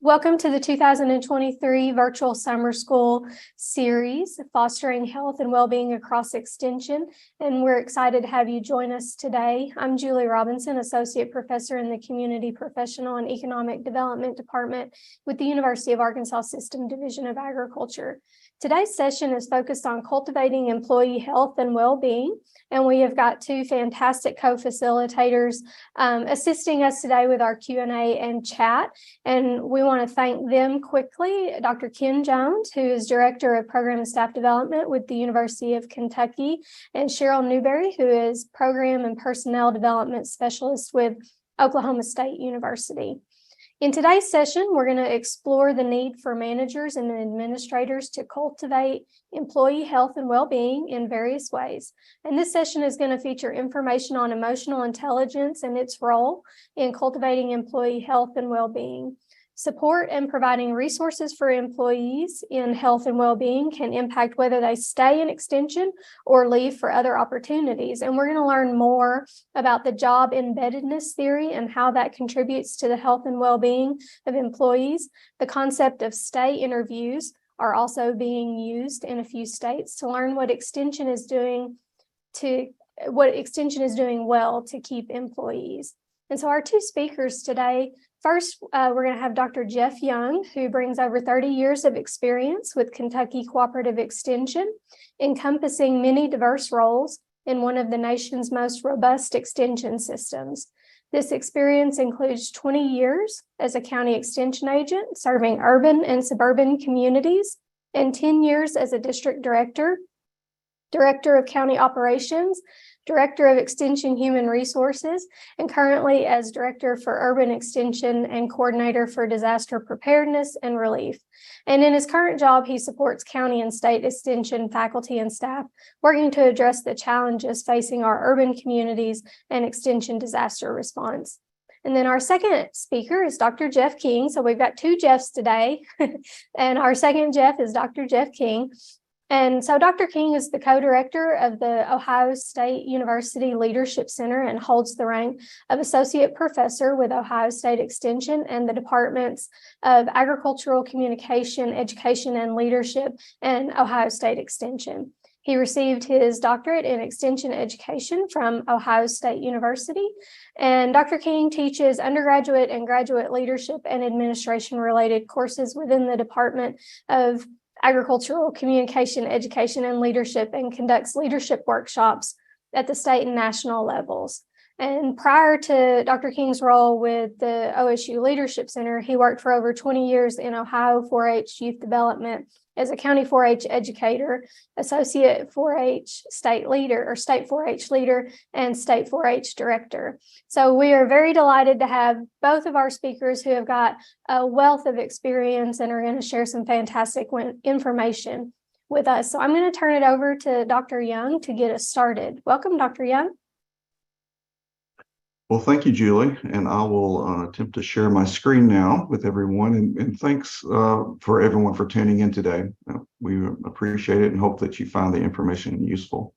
Welcome to the 2023 Virtual Summer School Series, Fostering Health and Wellbeing Across Extension, and we're excited to have you join us today. I'm Julie Robinson, Associate Professor in the Community Professional and Economic Development Department with the University of Arkansas System Division of Agriculture. Today's session is focused on cultivating employee health and well-being, and we have got two fantastic co-facilitators assisting us today with our Q&A and chat. And we want to thank them quickly. Dr. Ken Jones, who is Director of Program and Staff Development with the University of Kentucky, and Cheryl Newberry, who is Program and Personnel Development Specialist with Oklahoma State University. In today's session, we're going to explore the need for managers and administrators to cultivate employee health and well-being in various ways. And this session is going to feature information on emotional intelligence and its role in cultivating employee health and well-being. Support and providing resources for employees in health and well-being can impact whether they stay in extension or leave for other opportunities. And we're going to learn more about the job embeddedness theory and how that contributes to the health and well-being of employees. The concept of stay interviews are also being used in a few states to learn what extension is doing well to keep employees. And so our two speakers today, first, we're going to have Dr. Jeff Young, who brings over 30 years of experience with Kentucky Cooperative Extension, encompassing many diverse roles in one of the nation's most robust extension systems. This experience includes 20 years as a county extension agent, serving urban and suburban communities, and 10 years as a district director, director of county operations, Director of Extension Human Resources, and currently as Director for Urban Extension and Coordinator for Disaster Preparedness and Relief. And in his current job, he supports county and state extension faculty and staff working to address the challenges facing our urban communities and extension disaster response. And then our second speaker is Dr. Jeff King. So we've got two Jeffs today, and our second Jeff is Dr. Jeff King. And so Dr. King is the co-director of the Ohio State University Leadership Center and holds the rank of Associate Professor with Ohio State Extension and the Departments of Agricultural Communication, Education, and Leadership and Ohio State Extension. He received his doctorate in Extension Education from Ohio State University, and Dr. King teaches undergraduate and graduate leadership and administration-related courses within the Department of Agricultural Communication, Education, and Leadership, and conducts leadership workshops at the state and national levels. And prior to Dr. King's role with the OSU Leadership Center, he worked for over 20 years in Ohio 4-H youth development as a county 4-H educator, associate 4-H state leader or state 4-H leader, and state 4-H director. So we are very delighted to have both of our speakers who have got a wealth of experience and are going to share some fantastic information with us. So I'm going to turn it over to Dr. Young to get us started. Welcome, Dr. Young. Well, thank you, Julie, and I will attempt to share my screen now with everyone. And thanks for everyone for tuning in today. We appreciate it and hope that you find the information useful.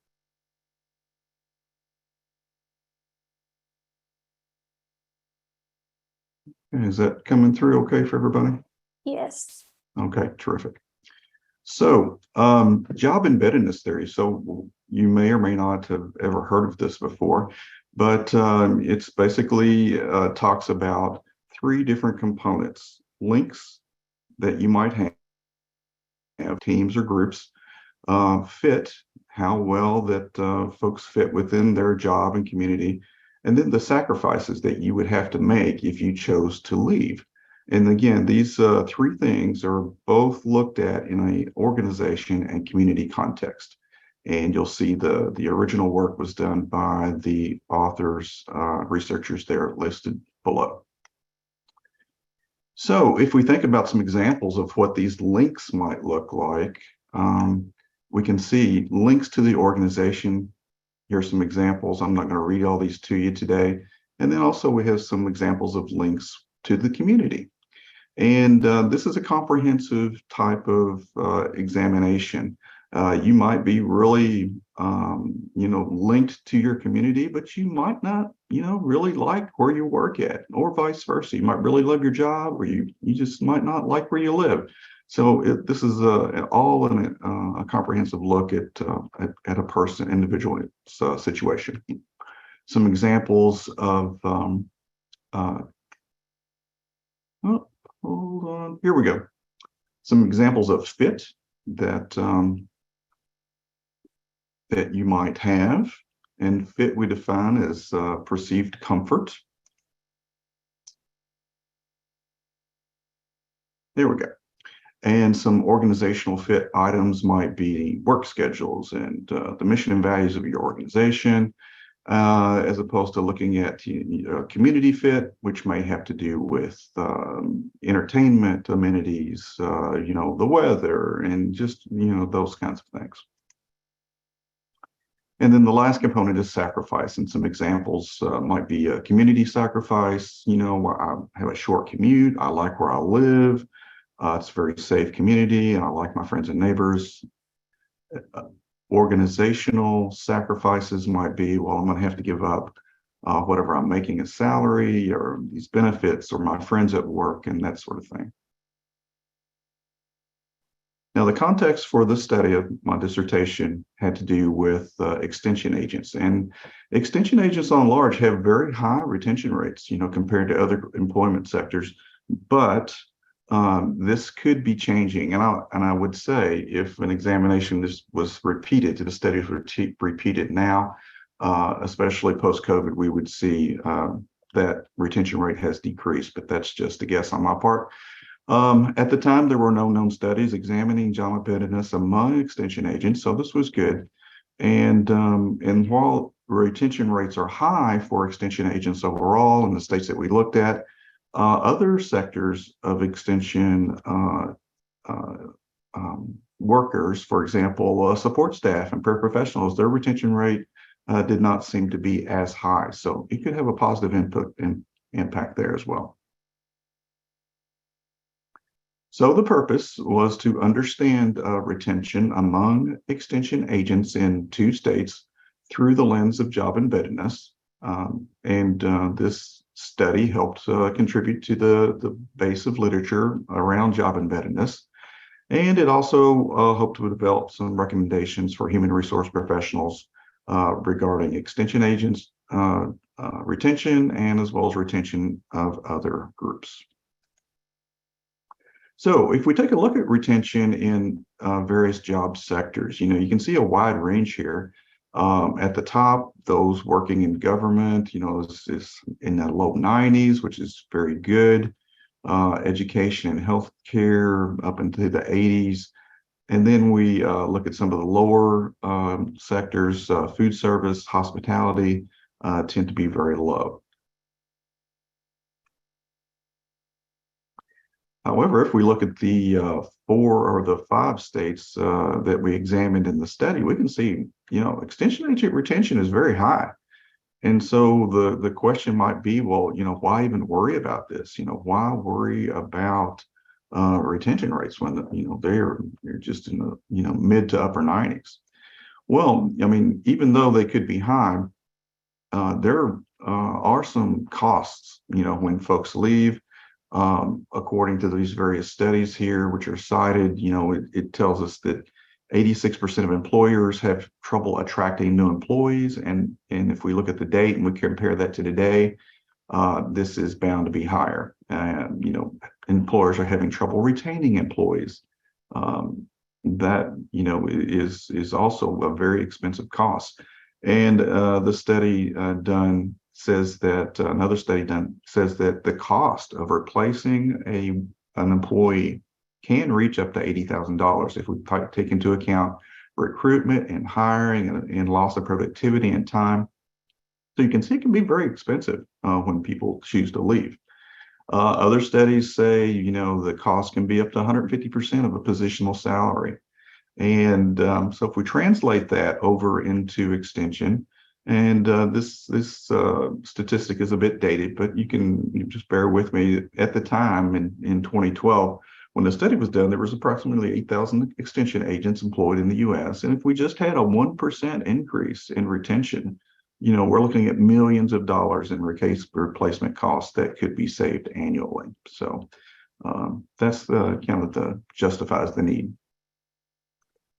Is that coming through okay for everybody? Yes. Okay, terrific. So, job embeddedness theory. So you may or may not have ever heard of this before, but it's basically talks about three different components: links that you might have, teams or groups, fit, how well that folks fit within their job and community, and then the sacrifices that you would have to make if you chose to leave. And again, these three things are both looked at in an organization and community context. And you'll see the original work was done by the authors, researchers there listed below. So if we think about some examples of what these links might look like, we can see links to the organization. Here's some examples. I'm not going to read all these to you today. And then also we have some examples of links to the community. And this is a comprehensive type of examination You might be really, linked to your community, but you might not, really like where you work at, or vice versa. You might really love your job, or you just might not like where you live. So this is a comprehensive look at a person, individual situation. Some examples of, oh, hold on, here we go. Some examples of fit that that you might have. And fit we define as perceived comfort. There we go. And some organizational fit items might be work schedules and the mission and values of your organization, as opposed to looking at community fit, which may have to do with entertainment amenities, the weather, and just, those kinds of things. And then the last component is sacrifice, and some examples might be a community sacrifice. I have a short commute. I like where I live. It's a very safe community, and I like my friends and neighbors. Organizational sacrifices might be, well, I'm going to have to give up whatever I'm making as salary, or these benefits, or my friends at work, and that sort of thing. Now, the context for this study of my dissertation had to do with extension agents, and extension agents on large have very high retention rates, compared to other employment sectors. But this could be changing, and I would say if an examination was repeated, if the study was repeated now, especially post-COVID, we would see that retention rate has decreased. But that's just a guess on my part. At the time, there were no known studies examining job embeddedness among extension agents, so this was good. And while retention rates are high for extension agents overall in the states that we looked at, other sectors of extension workers, for example, support staff and paraprofessionals, their retention rate did not seem to be as high. So it could have a positive impact there as well. So the purpose was to understand retention among extension agents in 2 states through the lens of job embeddedness. This study helped contribute to the base of literature around job embeddedness. And it also hoped to develop some recommendations for human resource professionals regarding extension agents, retention, and as well as retention of other groups. So if we take a look at retention in various job sectors, you can see a wide range here. At the top, those working in government, is in the low 90s, which is very good. Education and healthcare up into the 80s. And then we look at some of the lower sectors, food service, hospitality, tend to be very low. However, if we look at the 4 or the 5 states that we examined in the study, we can see, extension agent retention is very high. And so the question might be, well, why even worry about this? Why worry about retention rates when they're just in the mid to upper 90s? Well, I mean, even though they could be high, there are some costs, when folks leave. According to these various studies here, which are cited, it tells us that 86% of employers have trouble attracting new employees. And if we look at the date and we compare that to today, this is bound to be higher. Employers are having trouble retaining employees. That, is also a very expensive cost. And the study another study done says that the cost of replacing an employee can reach up to $80,000 if we take into account recruitment and hiring and loss of productivity and time. So you can see it can be very expensive when people choose to leave. Other studies say, the cost can be up to 150% of a positional salary. And so if we translate that over into extension, and this statistic is a bit dated, but you just bear with me. At the time in 2012, when the study was done, there was approximately 8,000 extension agents employed in the US. And if we just had a 1% increase in retention, we're looking at millions of dollars in case replacement costs that could be saved annually. So that's the kind of the justifies the need.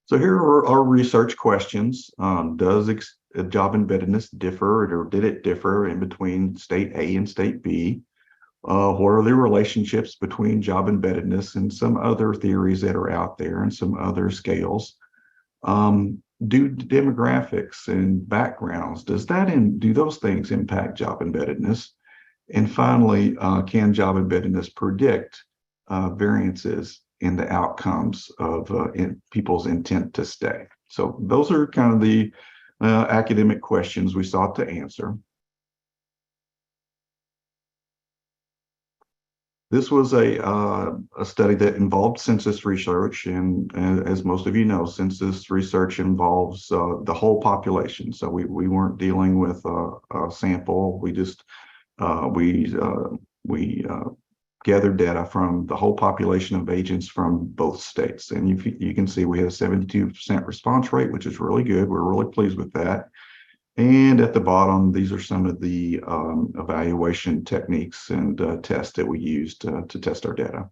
So here are our research questions. Does job embeddedness differ, or did it differ in between state A and state B? What are the relationships between job embeddedness and some other theories that are out there and some other scales? Do demographics and backgrounds, do those things impact job embeddedness? And finally, can job embeddedness predict variances in the outcomes of in people's intent to stay? So those are kind of the academic questions we sought to answer. This was a study that involved census research, and as most of you know, census research involves the whole population. So we weren't dealing with a sample. We just gathered data from the whole population of agents from both states, and you can see we had a 72% response rate, which is really good. We're really pleased with that. And at the bottom, these are some of the evaluation techniques and tests that we used to test our data.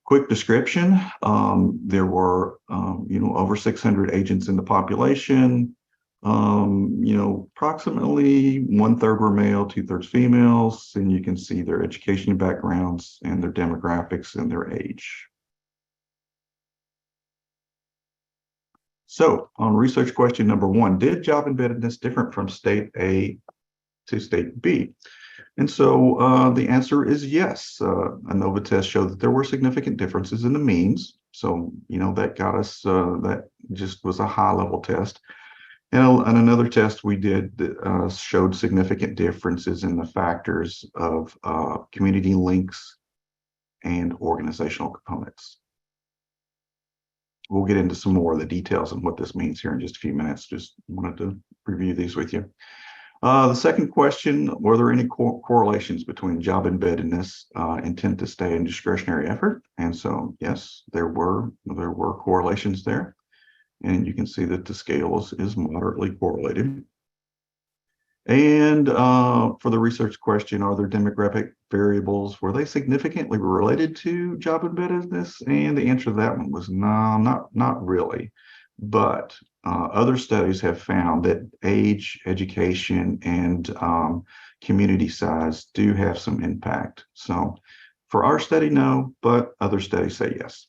Quick description, there were, over 600 agents in the population. Approximately 1/3 were male, 2/3 females, and you can see their education backgrounds and their demographics and their age. So on research question number 1, did job embeddedness different from state A to state B? And so the answer is yes. ANOVA test showed that there were significant differences in the means. So, that got us, that just was a high level test. And another test we did showed significant differences in the factors of community links and organizational components. We'll get into some more of the details on what this means here in just a few minutes. Just wanted to review these with you. The second question, were there any correlations between job embeddedness, intent to stay, and discretionary effort? And so, yes, there were correlations there. And you can see that the scale is moderately correlated. And for the research question, are there demographic variables? Were they significantly related to job embeddedness? And the answer to that one was no, not really. But other studies have found that age, education, and community size do have some impact. So for our study, no, but other studies say yes.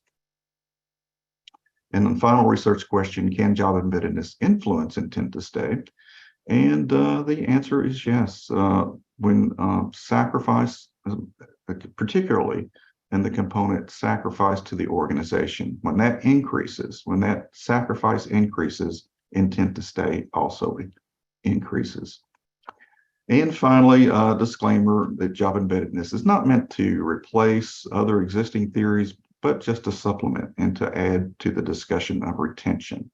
And the final research question, can job embeddedness influence intent to stay? And the answer is yes. When sacrifice, particularly in the component sacrifice to the organization, when that sacrifice increases, intent to stay also increases. And finally, a disclaimer that job embeddedness is not meant to replace other existing theories, but just to supplement and to add to the discussion of retention.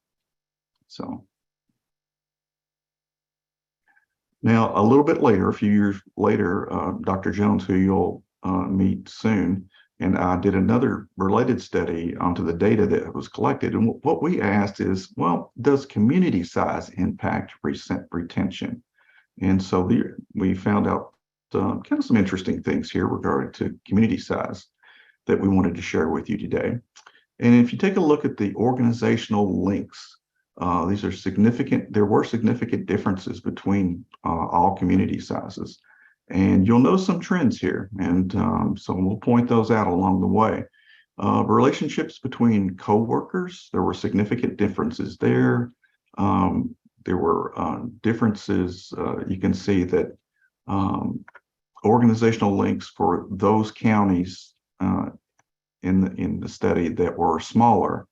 So now, a little bit later, a few years later, Dr. Jones, who you'll meet soon, and I did another related study onto the data that was collected. And what we asked is, well, does community size impact retention? And so we found out kind of some interesting things here regarding to community size that we wanted to share with you today. And if you take a look at the organizational links, these are significant. There were significant differences between all community sizes, and you'll notice some trends here. And so we'll point those out along the way. Relationships between coworkers, there were significant differences there. There were differences. You can see that organizational links for those counties in the study that were smaller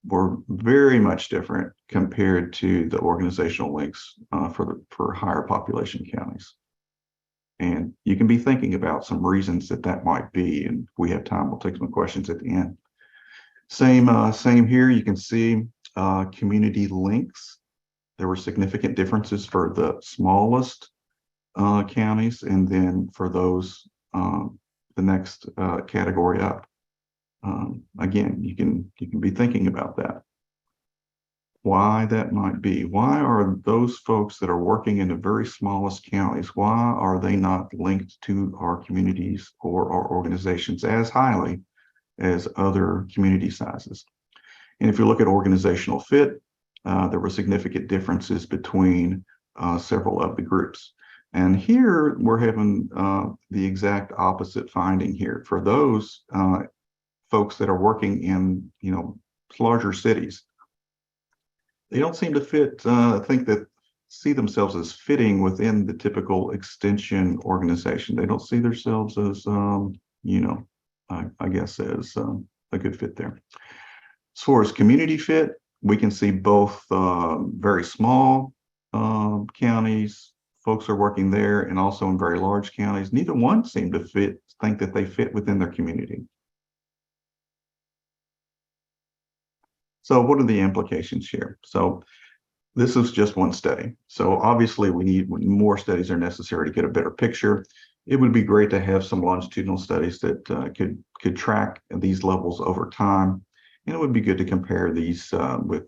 were very much different compared to the organizational links for higher population counties. And you can be thinking about some reasons that might be, and if we have time, we'll take some questions at the end. Same here. You can see community links. There were significant differences for the smallest counties, and then for those next category up. Again, you can be thinking about that. Why that might be. Why are those folks that are working in the very smallest counties, why are they not linked to our communities or our organizations as highly as other community sizes? And if you look at organizational fit, there were significant differences between several of the groups. And here we're having the exact opposite finding here. For those folks that are working in, larger cities, they don't seem to see themselves as fitting within the typical extension organization. They don't see themselves as, I guess, as a good fit there. As far as community fit, we can see both very small counties, folks are working there, and also in very large counties. Neither one seem to think that they fit within their community. So what are the implications here? So this is just one study. So obviously more studies are necessary to get a better picture. It would be great to have some longitudinal studies that could track these levels over time. And it would be good to compare these with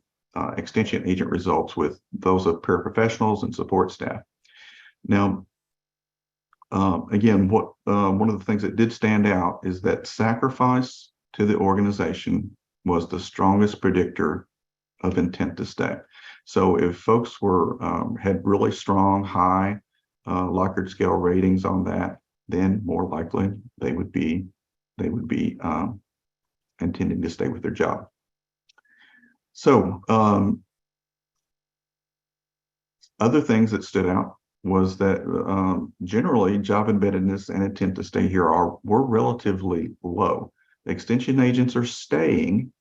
extension agent results with those of paraprofessionals and support staff. Now, again, one of the things that did stand out is that sacrifice to the organization was the strongest predictor of intent to stay. So if folks had really strong, high Likert scale ratings on that, then more likely they would be intending to stay with their job. So other things that stood out was that generally job embeddedness and intent to stay here were relatively low. Extension agents are staying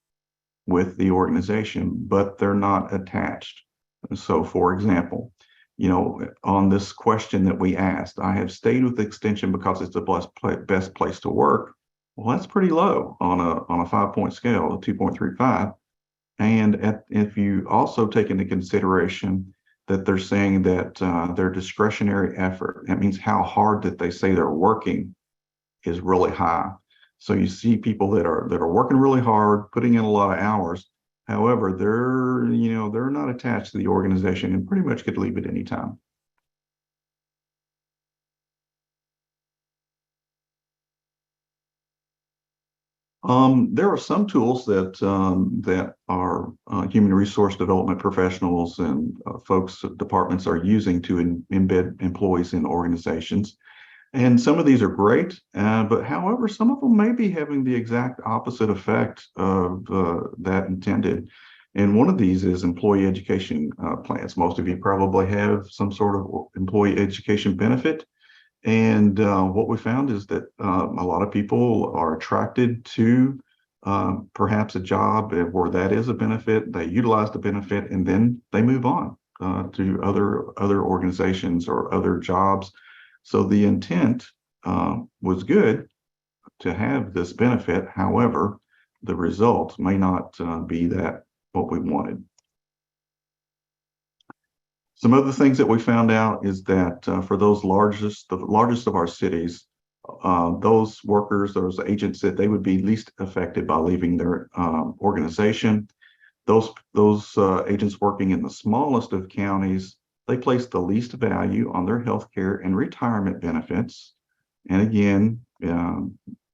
with the organization, but they're not attached. So for example, on this question that we asked, I have stayed with Extension because it's the best place to work. Well, that's pretty low on a 5-point scale, a 2.35. And if you also take into consideration that they're saying that their discretionary effort, that means how hard that they say they're working, is really high. So you see people that are working really hard, putting in a lot of hours. However, they're not attached to the organization and pretty much could leave at any time. There are some tools that our human resource development professionals and departments are using to embed employees in organizations. And some of these are great, but however, some of them may be having the exact opposite effect of that intended. And one of these is employee education plans. Most of you probably have some sort of employee education benefit. And what we found is that a lot of people are attracted to perhaps a job where that is a benefit. They utilize the benefit and then they move on to other organizations or other jobs. So the intent was good to have this benefit. However, the result may not be what we wanted. Some other things that we found out is that for the largest of our cities, those workers, those agents, that they would be least affected by leaving their organization. Those agents working in the smallest of counties, they place the least value on their health care and retirement benefits. And again,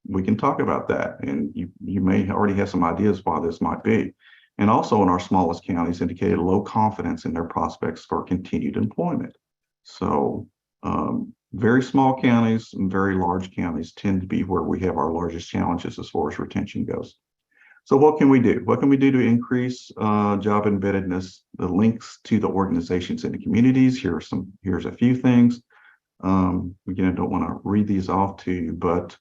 we can talk about that, and you may already have some ideas why this might be. And also in our smallest counties indicated low confidence in their prospects for continued employment. So very small counties and very large counties tend to be where we have our largest challenges as far as retention goes. So what can we do? What can we do to increase job embeddedness, the links to the organizations and the communities? Here's a few things. Again, I don't want to read these off to you, but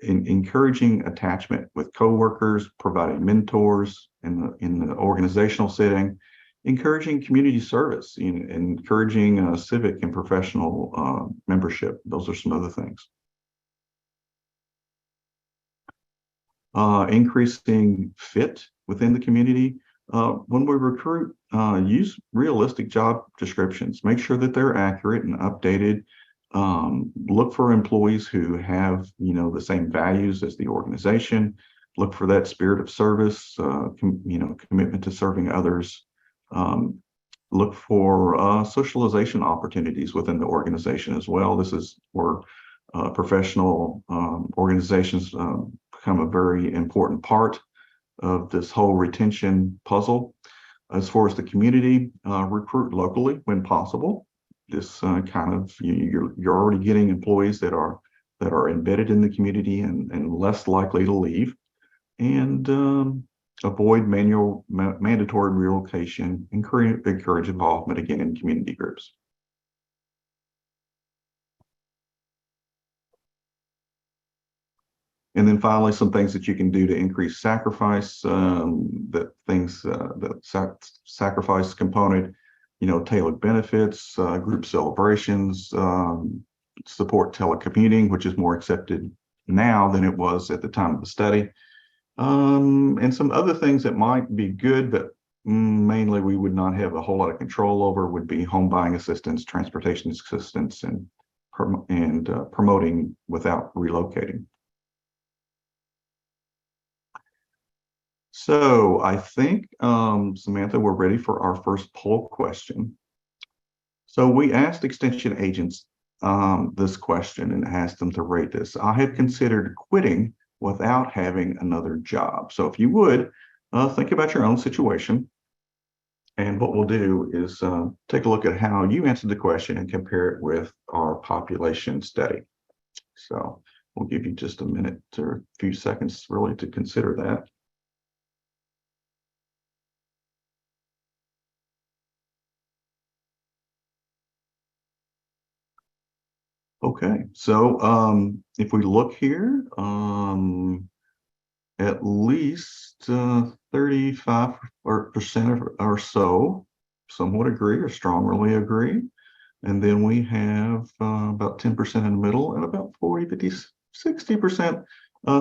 encouraging attachment with coworkers, providing mentors in the organizational setting, encouraging community service, encouraging civic and professional membership. Those are some other things. Increasing fit within the community. When we recruit, use realistic job descriptions. Make sure that they're accurate and updated. Look for employees who have, the same values as the organization. Look for that spirit of service, commitment to serving others. Look for socialization opportunities within the organization as well. This is where professional organizations become a very important part of this whole retention puzzle. As far as the community, recruit locally when possible. This you're already getting employees that are embedded in the community and less likely to leave. And avoid mandatory relocation. Encourage involvement again in community groups. And then finally, some things that you can do to increase sacrifice, sacrifice component, tailored benefits, group celebrations, support telecommuting, which is more accepted now than it was at the time of the study. And some other things that might be good, but mainly we would not have a whole lot of control over would be home buying assistance, transportation assistance, and promoting without relocating. So I think, Samantha, we're ready for our first poll question. So we asked extension agents this question and asked them to rate this. I have considered quitting without having another job. So if you would, think about your own situation. And what we'll do is take a look at how you answered the question and compare it with our population study. So we'll give you just a minute or a few seconds really to consider that. Okay, so if we look here, at least 35% or so somewhat agree or strongly agree. And then we have about 10% in the middle and about 40, 50, 60%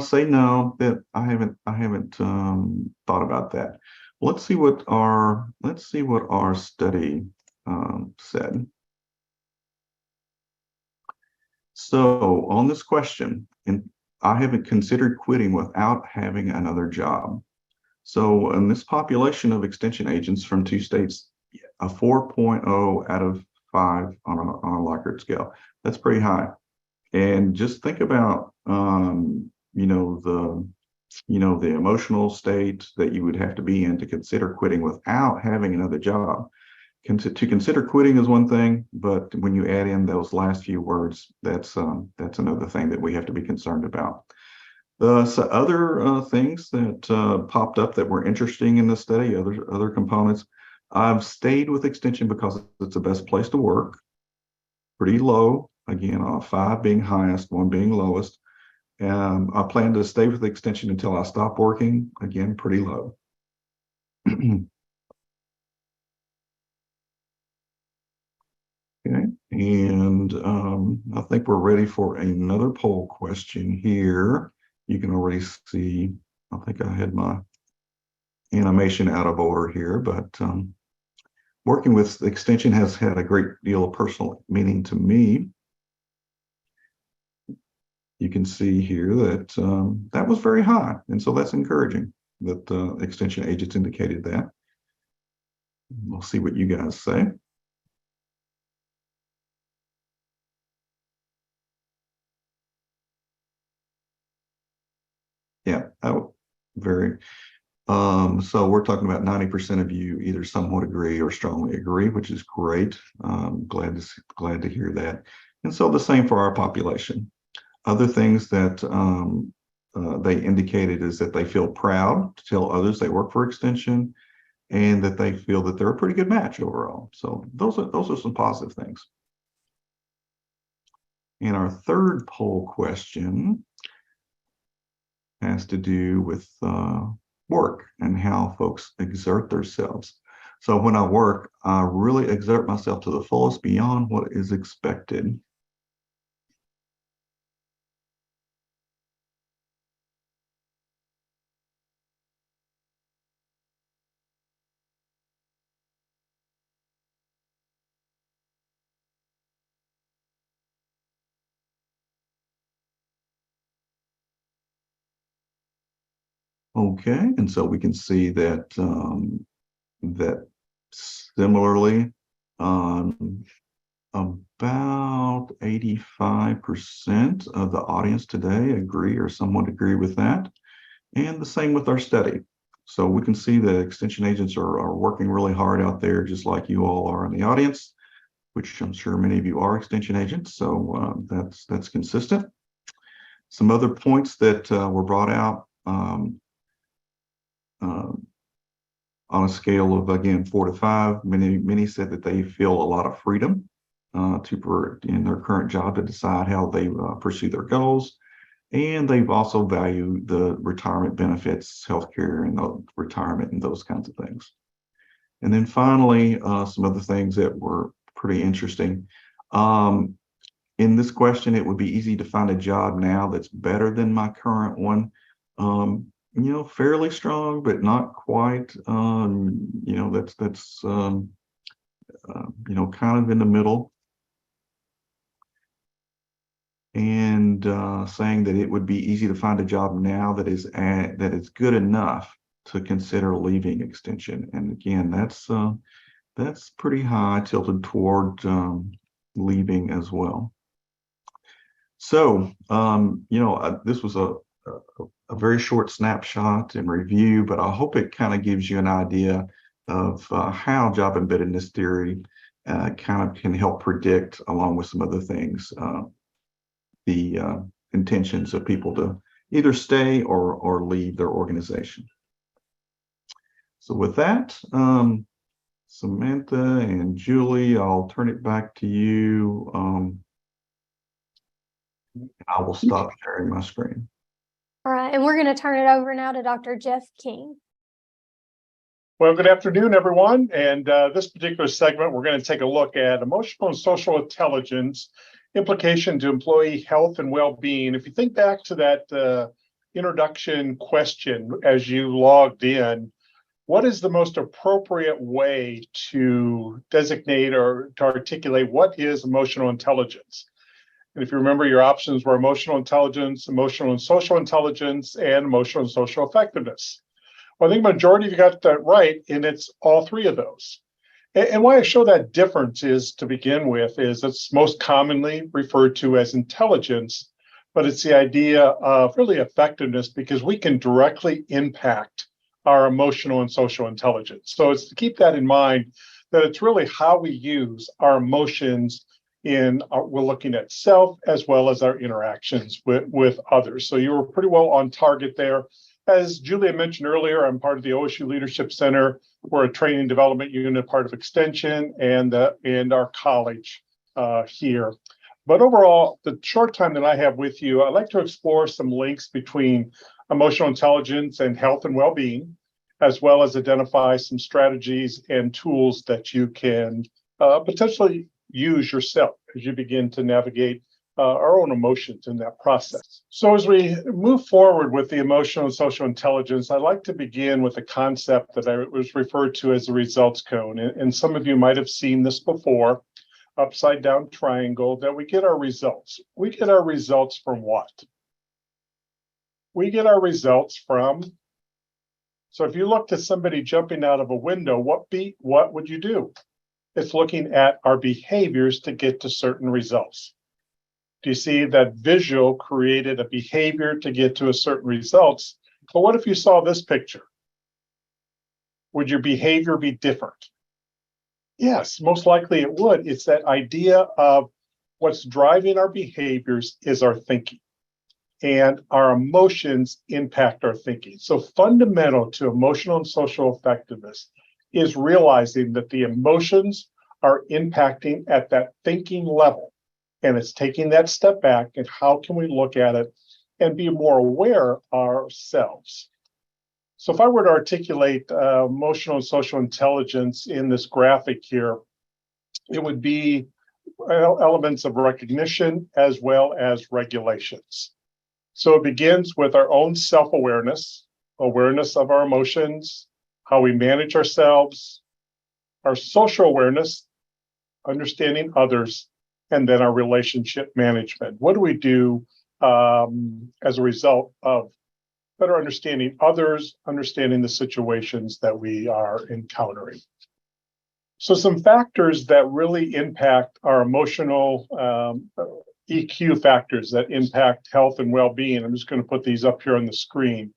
say no, that I haven't thought about that. Let's see what our study said. So on this question, I haven't considered quitting without having another job. So in this population of extension agents from 2 states, a 4.0 out of 5 on a Likert scale. That's pretty high. And just think about, the emotional state that you would have to be in to consider quitting without having another job. To consider quitting is one thing, but when you add in those last few words, that's another thing that we have to be concerned about. So other things that popped up that were interesting in the study, other components. I've stayed with extension because it's the best place to work. Pretty low, again, 5 being highest, 1 being lowest. I plan to stay with extension until I stop working. Again, pretty low. Okay, and I think we're ready for another poll question here. You can already see, I think I had my animation out of order here, but working with extension has had a great deal of personal meaning to me. You can see here that that was very high, and so that's encouraging that extension agents indicated that. We'll see what you guys say. Yeah, very. So we're talking about 90% of you either somewhat agree or strongly agree, which is great. Glad to hear that. And so the same for our population. Other things that they indicated is that they feel proud to tell others they work for extension, and that they feel that they're a pretty good match overall. So those are some positive things. And our third poll question has to do with work and how folks exert themselves. So when I work, I really exert myself to the fullest beyond what is expected. Okay, and so we can see that that similarly, about 85% of the audience today agree or somewhat agree with that, and the same with our study. So we can see that extension agents are working really hard out there, just like you all are in the audience, which I'm sure many of you are extension agents. So that's consistent. Some other points that were brought out uh, on a scale of, again, 4 to 5, many said that they feel a lot of freedom in their current job to decide how they pursue their goals. And they've also valued the retirement benefits, healthcare, and retirement and those kinds of things. And then finally, some other things that were pretty interesting. In this question, it would be easy to find a job now that's better than my current one. Fairly strong, but not quite. That's kind of in the middle. And saying that it would be easy to find a job now that is good enough to consider leaving extension. And again, that's pretty high, tilted toward leaving as well. So this was a very short snapshot and review, but I hope it kind of gives you an idea of how job embeddedness theory kind of can help predict, along with some other things, the intentions of people to either stay or leave their organization. So with that, Samantha and Julie, I'll turn it back to you. I will stop sharing my screen. All right, and we're going to turn it over now to Dr. Jeff King. Well, good afternoon, everyone. And this particular segment, we're going to take a look at emotional and social intelligence, implication to employee health and well-being. If you think back to that introduction question as you logged in, what is the most appropriate way to designate or to articulate what is emotional intelligence? And if you remember, your options were emotional intelligence, emotional and social intelligence, and emotional and social effectiveness. Well, I think the majority of you got that right, and it's all three of those. And why I show that difference is, to begin with, is it's most commonly referred to as intelligence, but it's the idea of really effectiveness because we can directly impact our emotional and social intelligence. So it's to keep that in mind, that it's really how we use our emotions we're looking at self as well as our interactions with others. So you were pretty well on target there. As Julia mentioned earlier, I'm part of the OSU Leadership Center. We're a training development unit, part of Extension and our college here. But overall, the short time that I have with you, I'd like to explore some links between emotional intelligence and health and well-being, as well as identify some strategies and tools that you can potentially use yourself as you begin to navigate our own emotions in that process. So as we move forward with the emotional and social intelligence, I'd like to begin with a concept that was referred to as the results cone. And some of you might have seen this before, upside down triangle, that we get our results. We get our results from what? We get our results from, so if you looked at somebody jumping out of a window, what would you do? It's looking at our behaviors to get to certain results. Do you see that visual created a behavior to get to a certain results? But what if you saw this picture? Would your behavior be different? Yes, most likely it would. It's that idea of what's driving our behaviors is our thinking, and our emotions impact our thinking. So fundamental to emotional and social effectiveness is realizing that the emotions are impacting at that thinking level. And it's taking that step back and how can we look at it and be more aware ourselves. So if I were to articulate emotional and social intelligence in this graphic here, it would be elements of recognition as well as regulations. So it begins with our own self-awareness, awareness of our emotions, how we manage ourselves, our social awareness, understanding others, and then our relationship management. What do we do as a result of better understanding others, understanding the situations that we are encountering. So some factors that really impact our emotional EQ factors that impact health and well-being. I'm just going to put these up here on the screen.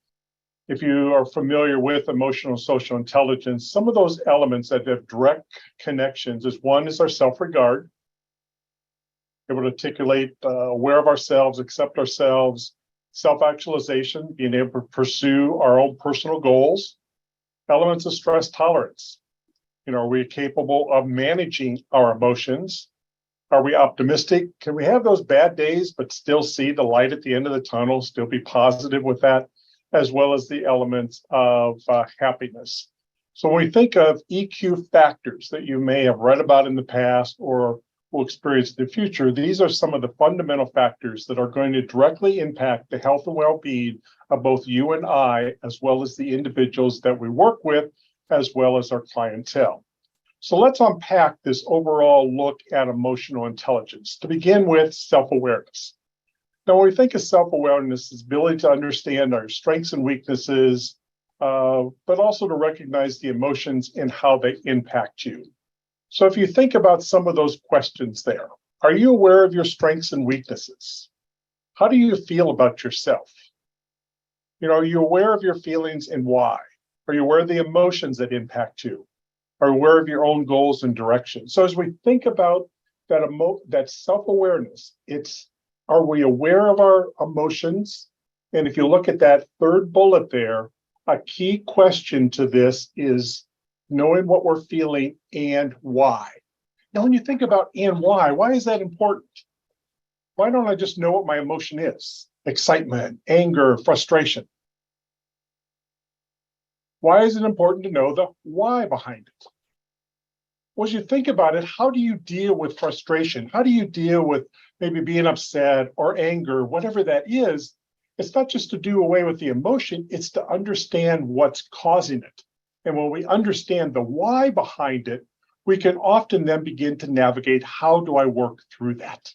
If you are familiar with emotional and social intelligence, some of those elements that have direct connections is one is our self-regard, able to articulate, aware of ourselves, accept ourselves, self-actualization, being able to pursue our own personal goals, elements of stress tolerance. Are we capable of managing our emotions? Are we optimistic? Can we have those bad days, but still see the light at the end of the tunnel, still be positive with that, as well as the elements of happiness? So when we think of EQ factors that you may have read about in the past or will experience in the future, these are some of the fundamental factors that are going to directly impact the health and well-being of both you and I, as well as the individuals that we work with, as well as our clientele. So let's unpack this overall look at emotional intelligence. To begin with, self-awareness. Now, when we think of self-awareness, it's the ability to understand our strengths and weaknesses, but also to recognize the emotions and how they impact you. So if you think about some of those questions there, are you aware of your strengths and weaknesses? How do you feel about yourself? Are you aware of your feelings and why? Are you aware of the emotions that impact you? Are you aware of your own goals and direction? So as we think about that self-awareness, are we aware of our emotions? And if you look at that third bullet there, a key question to this is knowing what we're feeling and why. Now, when you think about and why is that important? Why don't I just know what my emotion is? Excitement, anger, frustration. Why is it important to know the why behind it? Well, as you think about it, how do you deal with frustration? How do you deal with maybe being upset or anger, whatever that is? It's not just to do away with the emotion, it's to understand what's causing it. And when we understand the why behind it, we can often then begin to navigate, how do I work through that?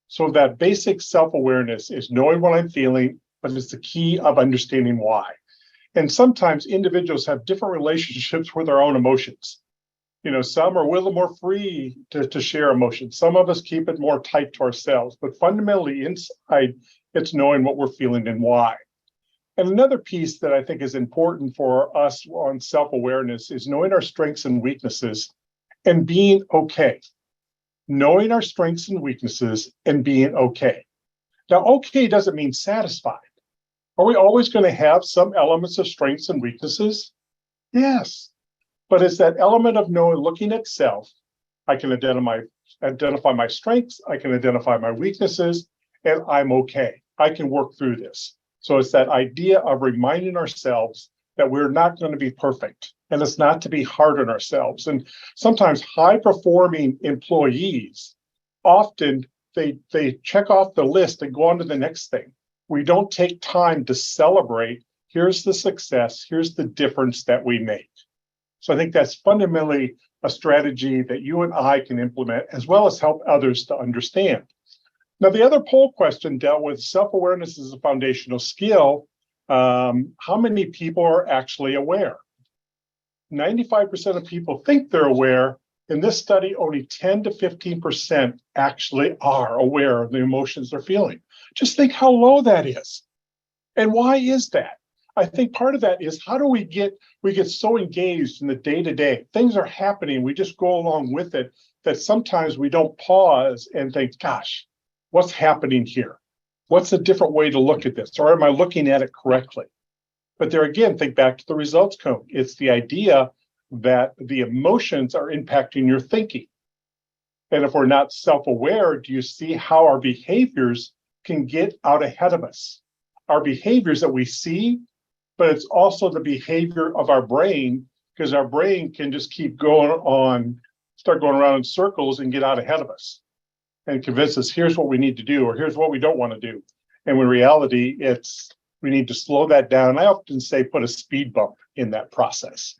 So that basic self-awareness is knowing what I'm feeling, but it's the key of understanding why. And sometimes individuals have different relationships with their own emotions. Some are a little more free to share emotions. Some of us keep it more tight to ourselves, but fundamentally inside, it's knowing what we're feeling and why. And another piece that I think is important for us on self-awareness is knowing our strengths and weaknesses and being okay. Knowing our strengths and weaknesses and being okay. Now, okay doesn't mean satisfied. Are we always going to have some elements of strengths and weaknesses? Yes. But it's that element of knowing, looking at self, I can identify my strengths, I can identify my weaknesses, and I'm okay. I can work through this. So it's that idea of reminding ourselves that we're not going to be perfect, and it's not to be hard on ourselves. And sometimes high-performing employees, often they check off the list and go on to the next thing. We don't take time to celebrate, here's the success, here's the difference that we make. So I think that's fundamentally a strategy that you and I can implement, as well as help others to understand. Now, the other poll question dealt with self-awareness as a foundational skill. How many people are actually aware? 95% of people think they're aware. In this study, only 10 to 15% actually are aware of the emotions they're feeling. Just think how low that is. And why is that? I think part of that is, how do we get so engaged in the day-to-day? Things are happening, we just go along with it, that sometimes we don't pause and think, gosh, what's happening here? What's a different way to look at this? Or am I looking at it correctly? But there again, think back to the results cone. It's the idea that the emotions are impacting your thinking. And if we're not self-aware, do you see how our behaviors can get out ahead of us? Our behaviors that we see, but it's also the behavior of our brain, because our brain can just keep going on, start going around in circles and get out ahead of us and convince us, here's what we need to do, or here's what we don't want to do. And in reality, we need to slow that down. I often say put a speed bump in that process.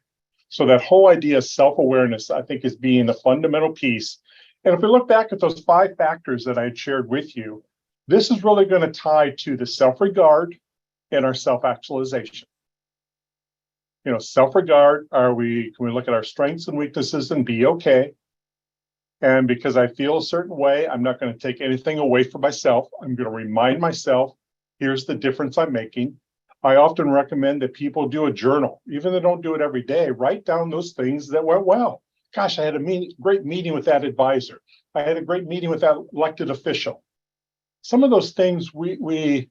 So that whole idea of self-awareness, I think, is being a fundamental piece. And if we look back at those 5 factors that I had shared with you, this is really going to tie to the self-regard, and our self-actualization. Self-regard, can we look at our strengths and weaknesses and be okay? And because I feel a certain way, I'm not going to take anything away from myself. I'm going to remind myself, here's the difference I'm making. I often recommend that people do a journal, even if they don't do it every day. Write down those things that went well. Gosh, I had a great meeting with that advisor. I had a great meeting with that elected official. Some of those things we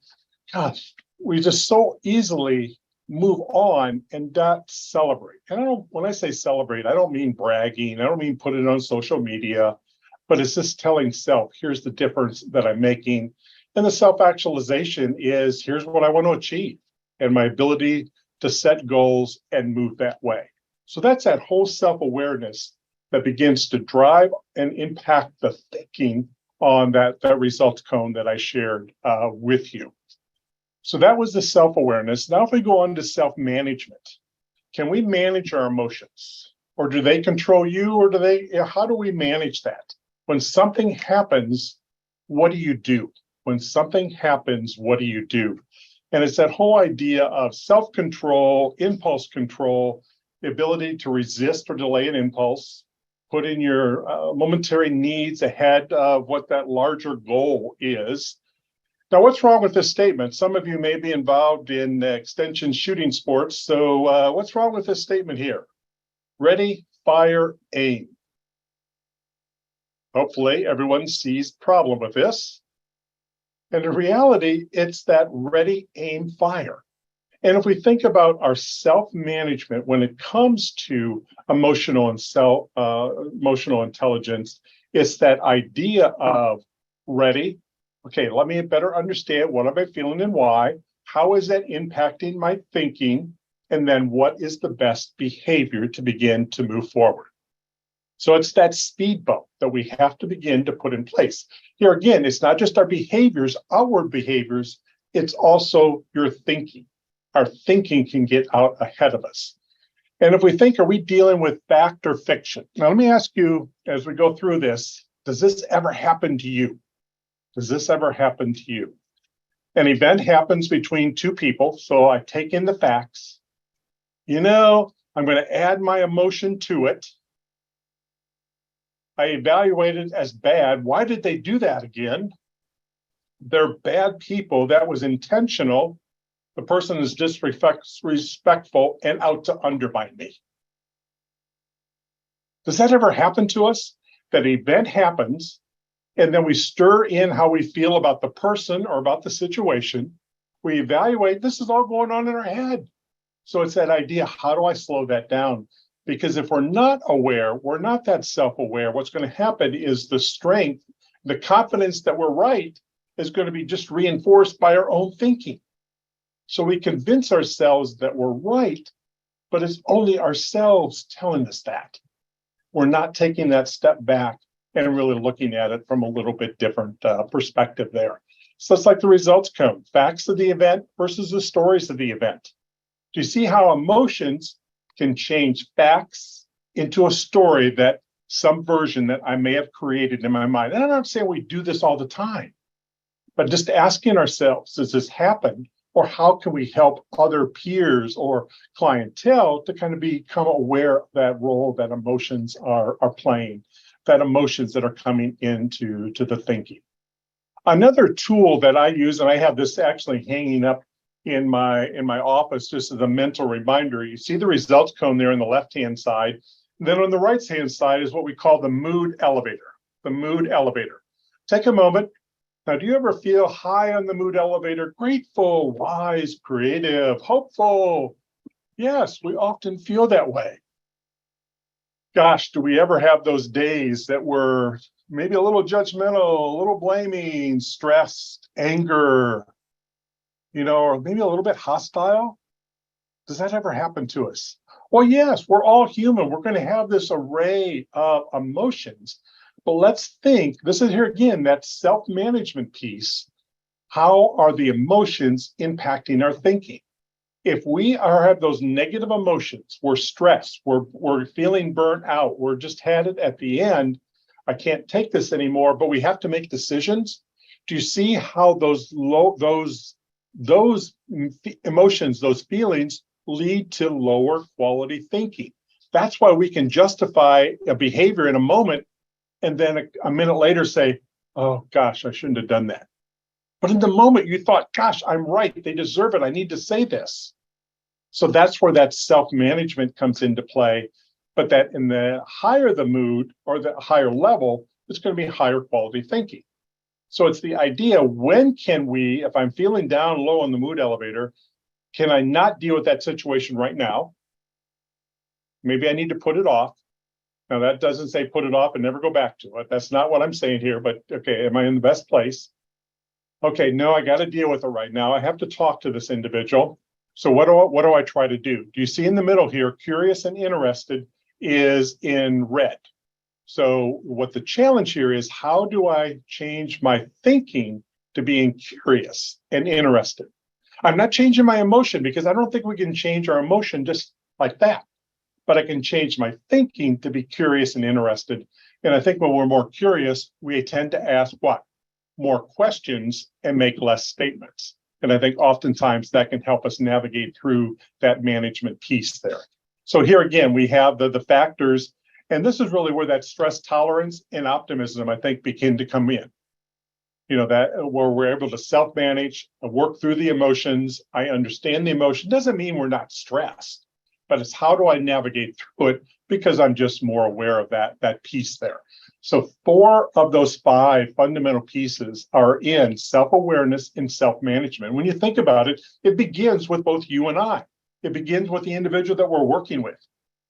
just so easily move on and not celebrate. And when I say celebrate, I don't mean bragging. I don't mean put it on social media, but it's just telling self, here's the difference that I'm making. And the self-actualization is, here's what I want to achieve and my ability to set goals and move that way. So that's that whole self-awareness that begins to drive and impact the thinking on that results cone that I shared with you. So that was the self-awareness. Now, if we go on to self-management, can we manage our emotions, or do they control you, or how do we manage that? When something happens, what do you do? When something happens, what do you do? And it's that whole idea of self-control, impulse control, the ability to resist or delay an impulse, put in your momentary needs ahead of what that larger goal is. Now, what's wrong with this statement? Some of you may be involved in extension shooting sports. So what's wrong with this statement here? Ready, fire, aim. Hopefully everyone sees the problem with this. And in reality, it's that ready, aim, fire. And if we think about our self-management when it comes to emotional intelligence, it's that idea of ready. Okay, let me better understand what am I feeling and why. How is that impacting my thinking? And then what is the best behavior to begin to move forward? So it's that speed bump that we have to begin to put in place. Here again, it's not just our behaviors, outward behaviors, it's also your thinking. Our thinking can get out ahead of us. And if we think, are we dealing with fact or fiction? Now, let me ask you, as we go through this, does this ever happen to you? Does this ever happen to you? An event happens between two people, so I take in the facts. I'm going to add my emotion to it. I evaluate it as bad. Why did they do that again? They're bad people. That was intentional. The person is disrespectful and out to undermine me. Does that ever happen to us? That event happens, and then we stir in how we feel about the person or about the situation. We evaluate, this is all going on in our head. So it's that idea, how do I slow that down? Because if we're not aware, we're not that self-aware, what's going to happen is the strength, the confidence that we're right is going to be just reinforced by our own thinking. So we convince ourselves that we're right, but it's only ourselves telling us that. We're not taking that step back and really looking at it from a little bit different perspective there. So it's like the results cone, facts of the event versus the stories of the event. Do you see how emotions can change facts into a story, that some version that I may have created in my mind? And I'm not saying we do this all the time, but just asking ourselves, does this happen? Or how can we help other peers or clientele to kind of become aware of that role that emotions are playing, that emotions that are coming into the thinking? Another tool that I use, and I have this actually hanging up in my office just as a mental reminder. You see the results cone there on the left-hand side. And then on the right-hand side is what we call the mood elevator. The mood elevator. Take a moment. Now, do you ever feel high on the mood elevator? Grateful, wise, creative, hopeful. Yes, we often feel that way. Gosh, do we ever have those days that we're maybe a little judgmental, a little blaming, stressed, anger, or maybe a little bit hostile? Does that ever happen to us? Well, yes, we're all human. We're going to have this array of emotions. But let's think, this is here again, that self-management piece. How are the emotions impacting our thinking? If we have those negative emotions, we're stressed, we're feeling burnt out, we're just had it at the end, I can't take this anymore, but we have to make decisions. Do you see how those those emotions, those feelings lead to lower quality thinking. That's why we can justify a behavior in a moment and then a minute later say, oh gosh, I shouldn't have done that. But in the moment you thought, gosh, I'm right. They deserve it. I need to say this. So that's where that self-management comes into play. But that in the higher the mood or the higher level, it's going to be higher quality thinking. So it's the idea, when can we, if I'm feeling down low on the mood elevator, can I not deal with that situation right now? Maybe I need to put it off. Now that doesn't say put it off and never go back to it. That's not what I'm saying here, but okay, am I in the best place? Okay, no, I got to deal with it right now. I have to talk to this individual. So what do I try to do? Do you see in the middle here, curious and interested is in red. So what the challenge here is, how do I change my thinking to being curious and interested? I'm not changing my emotion because I don't think we can change our emotion just like that. But I can change my thinking to be curious and interested. And I think when we're more curious, we tend to ask what? More questions and make less statements. And I think oftentimes that can help us navigate through that management piece there. So here again, we have the factors, and this is really where that stress tolerance and optimism, I think, begin to come in. You know, that where we're able to self-manage, work through the emotions. I understand the emotion. Doesn't mean we're not stressed, but it's how do I navigate through it because I'm just more aware of that piece there. So 4 of those 5 fundamental pieces are in self-awareness and self-management. When you think about it, it begins with both you and I. It begins with the individual that we're working with.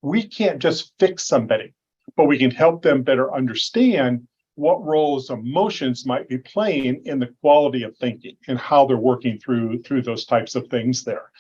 We can't just fix somebody, but we can help them better understand what roles emotions might be playing in the quality of thinking and how they're working through those types of things there.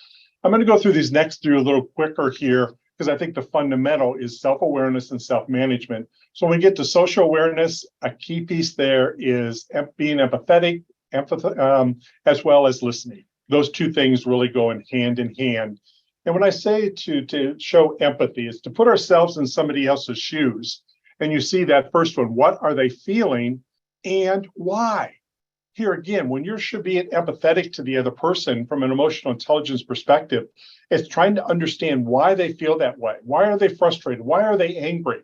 I'm going to go through these next 3 a little quicker here because I think the fundamental is self-awareness and self-management. So when we get to social awareness, a key piece there is being empathetic, as well as listening. Those 2 things really go hand in hand. And when I say to show empathy, is to put ourselves in somebody else's shoes. And you see that first one, what are they feeling and why? Here again, when you should be empathetic to the other person from an emotional intelligence perspective, it's trying to understand why they feel that way. Why are they frustrated? Why are they angry?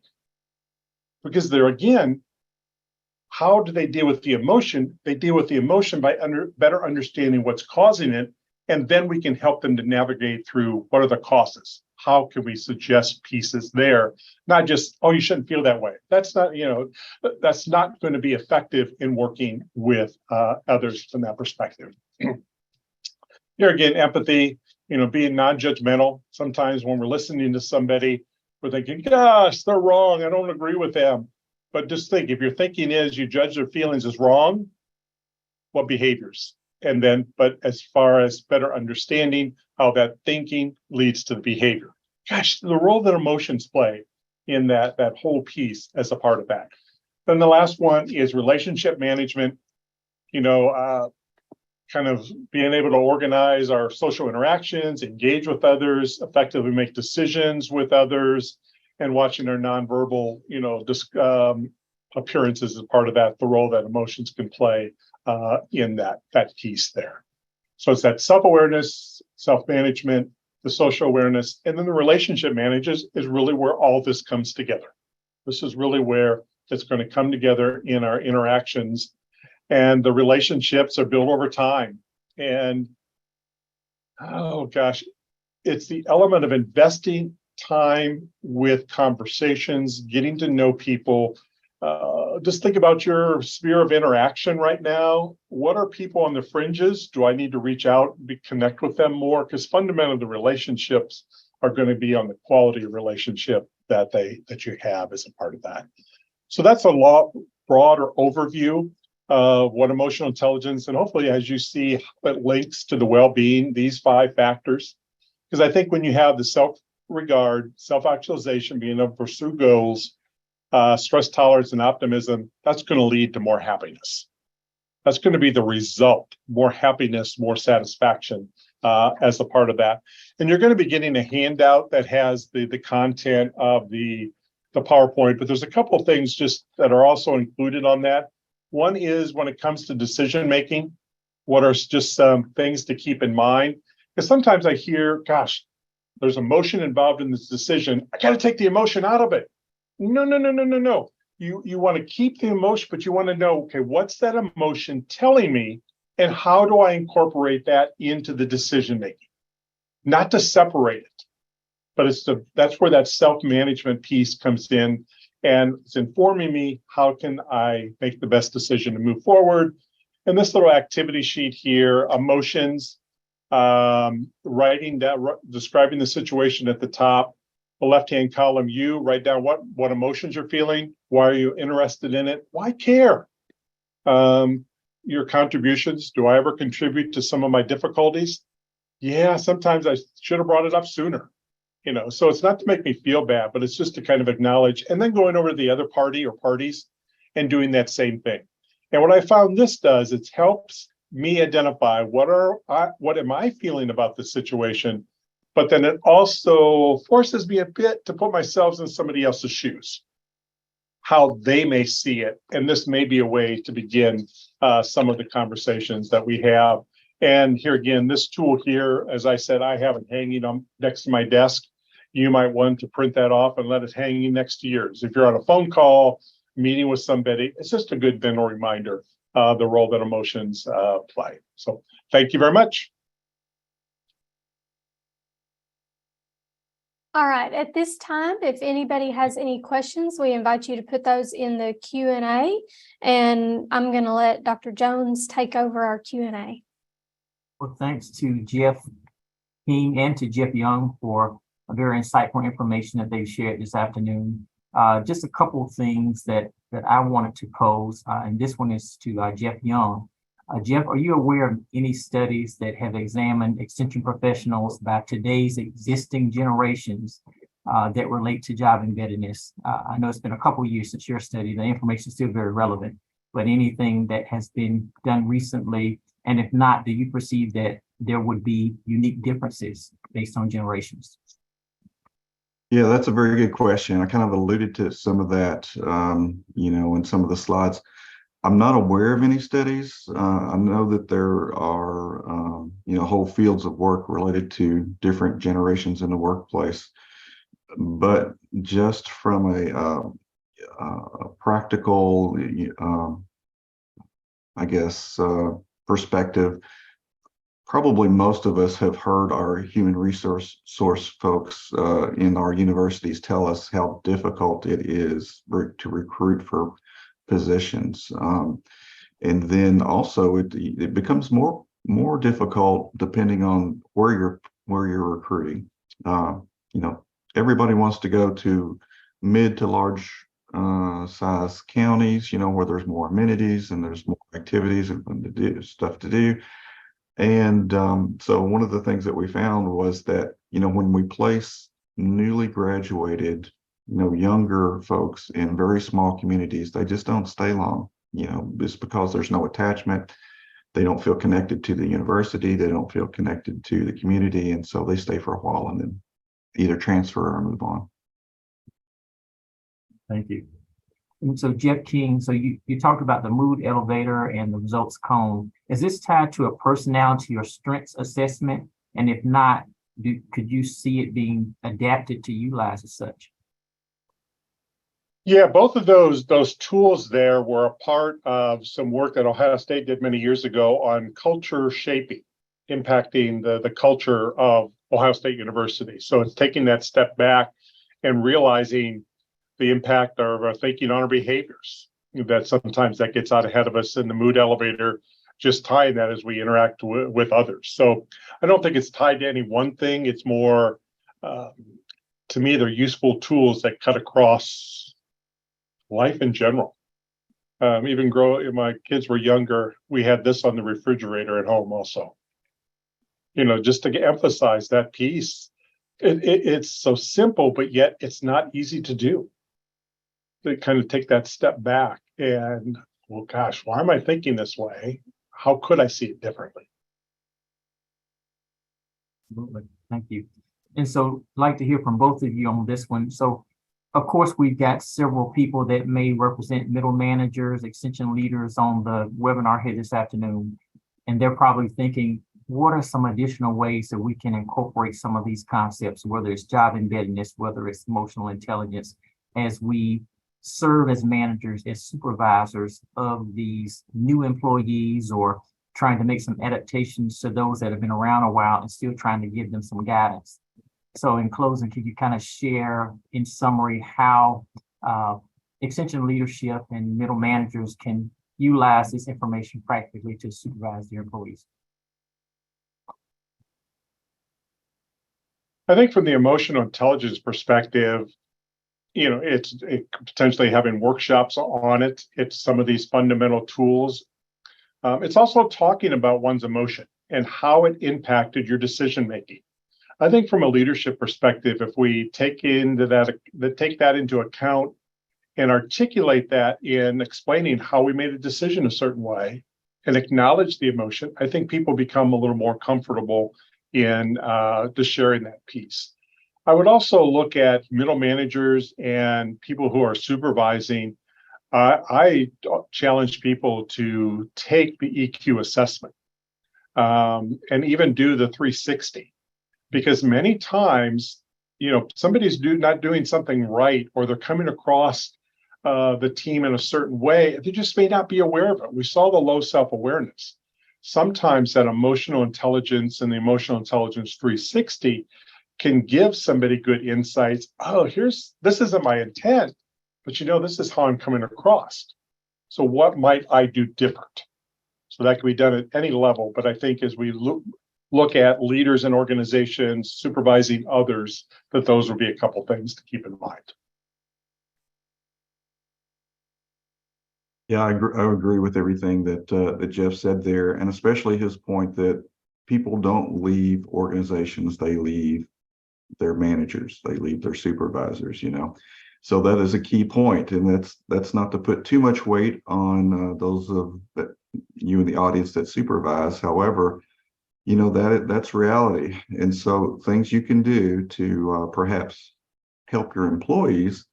Because there again, how do they deal with the emotion? They deal with the emotion by better understanding what's causing it. And then we can help them to navigate through what are the causes. How can we suggest pieces there? Not just, oh, you shouldn't feel that way. That's not, that's not going to be effective in working with others from that perspective. Here again, empathy, being non-judgmental. Sometimes when we're listening to somebody, we're thinking, gosh, they're wrong. I don't agree with them. But just think, if your thinking is you judge their feelings as wrong, what behaviors? And then, but as far as better understanding how that thinking leads to the behavior. Gosh, the role that emotions play in that whole piece as a part of that. Then the last one is relationship management, kind of being able to organize our social interactions, engage with others, effectively make decisions with others, and watching our nonverbal, appearances as part of that, the role that emotions can play in that piece there. So it's that self-awareness, self-management, the social awareness, and then the relationship managers is really where all this comes together. This is really where it's going to come together in our interactions, and the relationships are built over time. And oh gosh, it's the element of investing time with conversations, getting to know people. Just think about your sphere of interaction right now. What are people on the fringes? Do I need to reach out and connect with them more? Because fundamentally, the relationships are going to be on the quality of relationship that you have as a part of that. So that's a lot broader overview of what emotional intelligence, and hopefully, as you see, it links to the well-being, these 5 factors. Because I think when you have the self-regard, self-actualization, being able to pursue goals, stress tolerance and optimism, that's going to lead to more happiness. That's going to be the result, more happiness, more satisfaction as a part of that. And you're going to be getting a handout that has the content of the PowerPoint, but there's a couple of things just that are also included on that. One is when it comes to decision making, What are just some things to keep in mind? Because sometimes I hear, gosh, there's emotion involved in this decision. I got to take the emotion out of it. No, no, no, no, no, no. You want to keep the emotion, but you want to know, okay, what's that emotion telling me? And how do I incorporate that into the decision making? Not to separate it, but that's where that self-management piece comes in, and it's informing me how can I make the best decision to move forward. And this little activity sheet here, emotions, writing that, describing the situation at the top. The left-hand column, you write down what emotions you're feeling. Why are you interested in it? Why care? Your contributions. Do I ever contribute to some of my difficulties? Yeah, sometimes I should have brought it up sooner. So it's not to make me feel bad, but it's just to kind of acknowledge, and then going over to the other party or parties and doing that same thing. And what I found this does, it helps me identify what am I feeling about the situation, but then it also forces me a bit to put myself in somebody else's shoes, how they may see it. And this may be a way to begin some of the conversations that we have. And here again, this tool here, as I said, I have it hanging on next to my desk. You might want to print that off and let it hang next to yours. If you're on a phone call, meeting with somebody, it's just a good mental reminder, the role that emotions play. So thank you very much. All right, at this time, if anybody has any questions, we invite you to put those in the Q&A, and I'm going to let Dr. Jones take over our Q&A. Well, thanks to Jeff King and to Jeff Young for a very insightful information that they've shared this afternoon. Just a couple of things that I wanted to pose, and this one is to Jeff Young. Jeff, are you aware of any studies that have examined extension professionals by today's existing generations that relate to job embeddedness? I know it's been a couple of years since your study. The information is still very relevant, but anything that has been done recently, and if not, do you perceive that there would be unique differences based on generations? Yeah, that's a very good question. I kind of alluded to some of that, in some of the slides. I'm not aware of any studies. I know that there are, whole fields of work related to different generations in the workplace. But just from a practical, perspective, probably most of us have heard our human resource folks in our universities tell us how difficult it is to recruit for positions, and then also it becomes more difficult depending on where you're recruiting. Everybody wants to go to mid to large size counties, where there's more amenities and there's more activities and stuff to do. And so one of the things that we found was that, when we place newly graduated, younger folks in very small communities, they just don't stay long, just because there's no attachment. They don't feel connected to the university. They don't feel connected to the community. And so they stay for a while and then either transfer or move on. Thank you. And so Jeff King, so you talked about the mood elevator and the results cone. Is this tied to a personality or strengths assessment? And if not, could you see it being adapted to utilize as such? Yeah, both of those tools there were a part of some work that Ohio State did many years ago on culture shaping, impacting the culture of Ohio State University. So it's taking that step back and realizing the impact of our thinking on our behaviors, that sometimes that gets out ahead of us in the mood elevator, just tying that as we interact with others. So I don't think it's tied to any one thing. It's more, to me, they're useful tools that cut across life in general. Even my kids were younger, we had this on the refrigerator at home also. Just to emphasize that piece. It's so simple, but yet it's not easy to do. To kind of take that step back and, well, gosh, why am I thinking this way? How could I see it differently? Absolutely. Thank you. And so I'd like to hear from both of you on this one. So, of course, we've got several people that may represent middle managers, extension leaders on the webinar here this afternoon. And they're probably thinking, what are some additional ways that we can incorporate some of these concepts, whether it's job embeddedness, whether it's emotional intelligence, as we serve as managers, as supervisors of these new employees, or trying to make some adaptations to those that have been around a while and still trying to give them some guidance. So in closing, could you kind of share in summary how extension leadership and middle managers can utilize this information practically to supervise their employees? I think from the emotional intelligence perspective, it's potentially having workshops on it. It's some of these fundamental tools. It's also talking about one's emotion and how it impacted your decision making. I think from a leadership perspective, if we take that into account and articulate that in explaining how we made a decision a certain way and acknowledge the emotion, I think people become a little more comfortable in just sharing that piece. I would also look at middle managers and people who are supervising. I challenge people to take the EQ assessment and even do the 360, because many times, somebody's not doing something right, or they're coming across the team in a certain way. They just may not be aware of it. We saw the low self-awareness. Sometimes that emotional intelligence and the emotional intelligence 360 can give somebody good insights. Oh, this isn't my intent, but this is how I'm coming across. So what might I do different? So that can be done at any level. But I think as we look at leaders and organizations supervising others, that those would be a couple things to keep in mind. Yeah, I agree with everything that Jeff said there, and especially his point that people don't leave organizations; they leave their managers, they leave their supervisors. So that is a key point, and that's not to put too much weight on those of that you in the audience that supervise. However, that's reality, and so things you can do to perhaps help your employees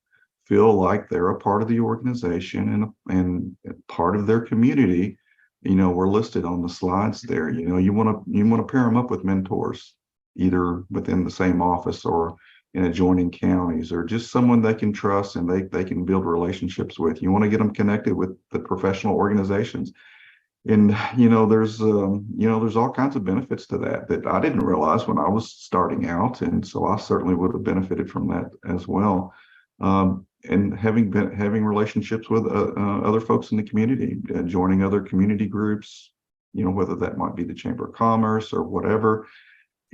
feel like they're a part of the organization and part of their community, were listed on the slides there. You want to pair them up with mentors, either within the same office or in adjoining counties, or just someone they can trust and they can build relationships with. You want to get them connected with the professional organizations. And there's all kinds of benefits to that I didn't realize when I was starting out, and so I certainly would have benefited from that as well. And having relationships with other folks in the community, joining other community groups, whether that might be the Chamber of Commerce or whatever,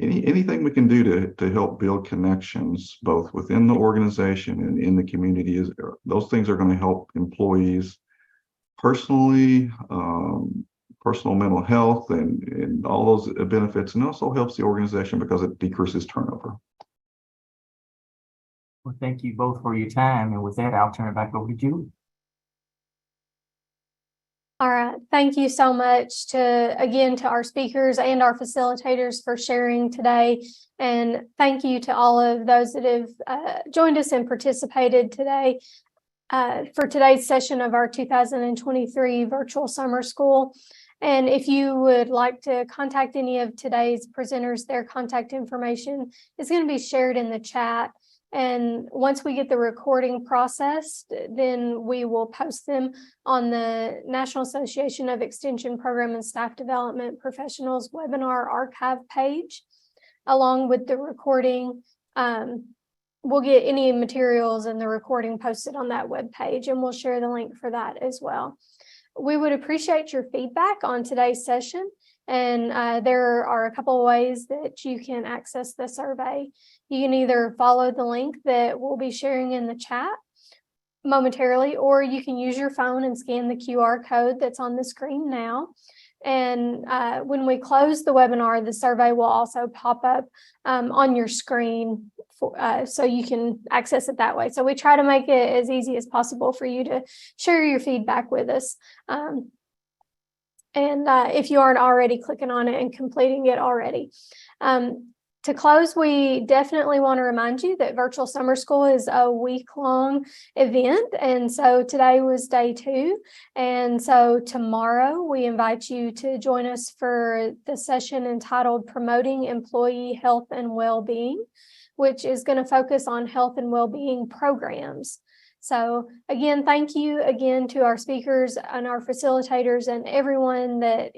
anything we can do to help build connections both within the organization and in the community, those things are going to help employees personally, personal mental health, and all those benefits, and also helps the organization because it decreases turnover. Well, thank you both for your time. And with that, I'll turn it back over to Julie. All right. Thank you so much to our speakers and our facilitators for sharing today. And thank you to all of those that have joined us and participated today for today's session of our 2023 virtual summer school. And if you would like to contact any of today's presenters, their contact information is going to be shared in the chat. And once we get the recording processed, then we will post them on the National Association of Extension Program and Staff Development Professionals webinar archive page. Along with the recording, we'll get any materials and the recording posted on that web page, and we'll share the link for that as well. We would appreciate your feedback on today's session. And there are a couple of ways that you can access the survey. You can either follow the link that we'll be sharing in the chat momentarily, or you can use your phone and scan the QR code that's on the screen now. And when we close the webinar, the survey will also pop up on your screen so you can access it that way. So we try to make it as easy as possible for you to share your feedback with us. And if you aren't already clicking on it and completing it already. To close, we definitely want to remind you that virtual summer school is a week-long event. And so today was day 2. And so tomorrow we invite you to join us for the session entitled Promoting Employee Health and Well-Being, which is going to focus on health and well-being programs. So again, thank you again to our speakers and our facilitators and everyone that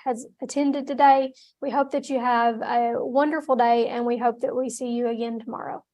has attended today. We hope that you have a wonderful day, and we hope that we see you again tomorrow.